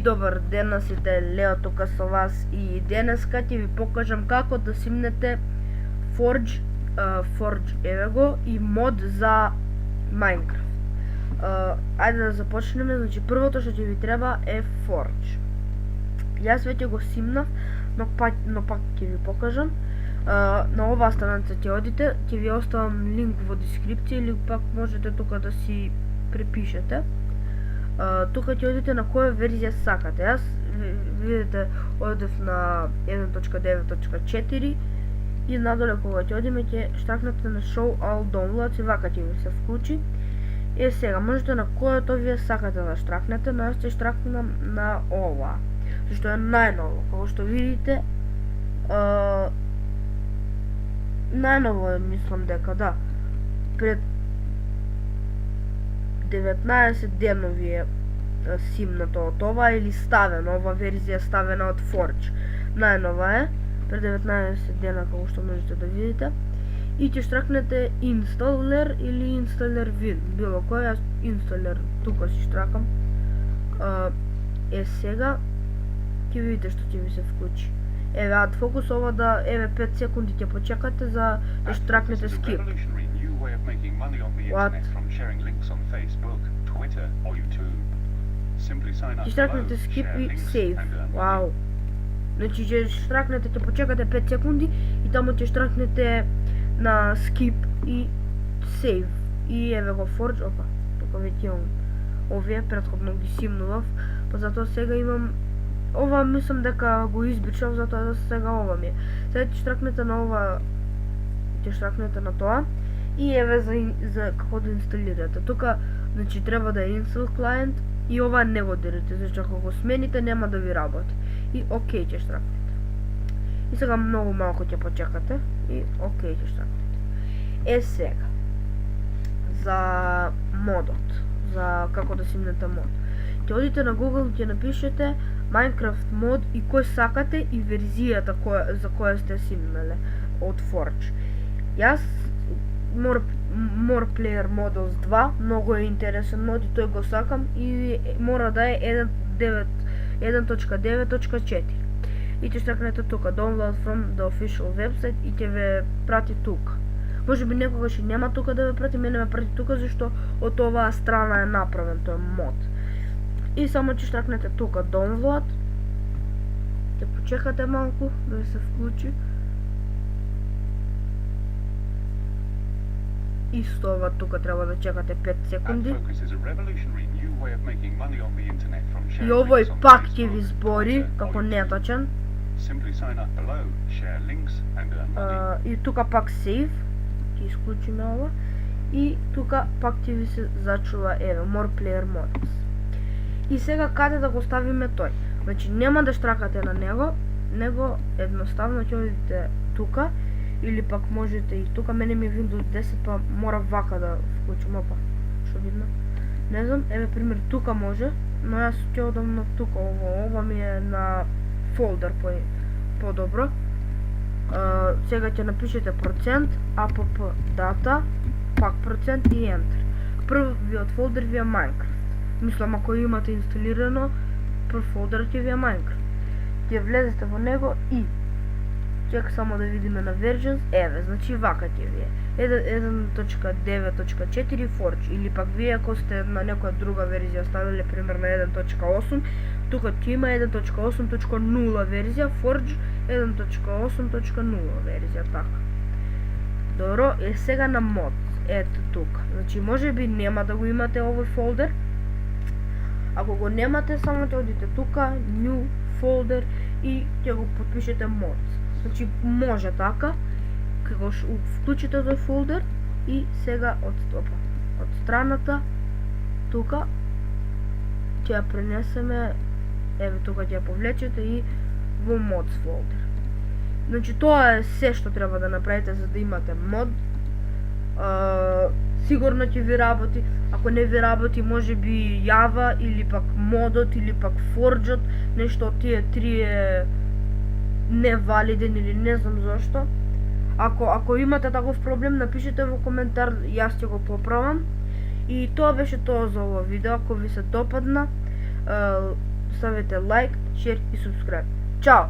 добар ден на сите, Лео тука со вас и денеска ќе ви покажам како да симнете Forge, еве го, и мод за Minecraft. Ајде да започнеме, значи првото што ќе ви треба е Forge. Јас веќе го симнав, но пак ќе ви покажам. На оваа страница ќе одите, ќе ви оставам линк во дескрипција или пак можете тука да си препишете. Тука ќе одите на која верзија сакате. Јас видите одев на 1.9.4 и надоле кога ќе одиме ќе штракнете на Show All Downloads и вака ќе ви се вклучи. Сега можете на којато вие сакате да штракнете, но јас ќе штракнам на ова, зашто е најново. Како што видите, најново мислам дека да. Пред 19 денови е симнато од ова или ставено, ова верзија ставена од Forge. Најнова е, пред 19 дена како што можете да видите. И ќе штракнете Installer или Installer Win, било кој, јас Installer тука си штракам. Сега ќе видите што ќе ви се вклучи. Еве ад фокус ова да, еве 5 секунди ќе почекате за да штракнете skip. What? Ќе штракнете skip и save. Вау. Значи ќе штракнете, ќе почекате 5 секунди и таму ќе штракнете на skip и save. И еве го Forge, опа, тука веќе имам овие, претходно ги симнував, па затоа сега имам ова, мислам дека го избричав, затоа да сега ова ми е. Сега ќе штракнете на ова, ќе штракнете на тоа и еве за како да инсталирате. Тука, значи треба да е install client и ова не го дирите, зашто ако го смените нема да ви работи. И окей ќе штракнете. И сега многу малку ќе почекате и окей ќе штракнете. Сега за модот, за како да симнете мод. Ќе одите на Google и ќе напишете Minecraft мод и кој сакате и верзијата за која сте симнале од Forge. Јас More Player Models 2, многу е интересен мод и тој го сакам и мора да е 1.9.4. И ќе штракнете тука Download from the official website и ќе ве прати тука. Може би некогаш и нема тука да ве прати, мене ме прати тука зашто од оваа страна е направен тој мод. И само ќе штракнете тука Download. Ќе почекате малку да ви се вклучи. Исто ова тука треба да чекате 5 секунди. И овој пак ќе ви збори како неточен. И тука пак save. Ќе исклучиме ова. И тука пак ќе ви се зачува еве More Player Models. И сега каде да го ставиме тој? Значи нема да штракате на него едноставно ќе одите тука или пак можете и тука. Мене ми е Windows 10 па мора вака да вклучим, опа. Што видно? Не знам, еве пример тука може, но јас ќе одам на тука, ова ми е на фолдер по-добро. Сега ќе напишете процент, app data, пак процент и enter. Првиот фолдер ви е Minecraft. Мислам, ако имате инсталирано, прв фолдерот ќе ви е Minecraft. Ќе влезете во него и чека само да видиме на versions, еве, значи вака ќе ви е 1.9.4 Forge, или пак вие ако сте на некоја друга верзија ставиле пример на 1.8, тука ќе има 1.8.0 верзија, Forge 1.8.0 верзија, така. Добро, сега на мод, ето тука. Значи може би нема да го имате овој фолдер. Ако го немате, само ќе одите тука, new folder и ќе го подпишете mod. Значи може така, како вклучите тој фолдер и сега од страната тука ќе ја пренесеме, еве тука ќе ја повлечете и во mods folder. Значи тоа е се што треба да направите за да имате мод. Сигурно ќе ви работи, ако не ви работи може би Java или пак модот или пак Forge-от, нешто од тие три е невалиден или не знам зашто. Ако имате таков проблем, напишете во коментар, јас ќе го поправам. И тоа беше тоа за ова видео. Ако ви се допадна, ставите лайк, шер и субскрайб. Чао!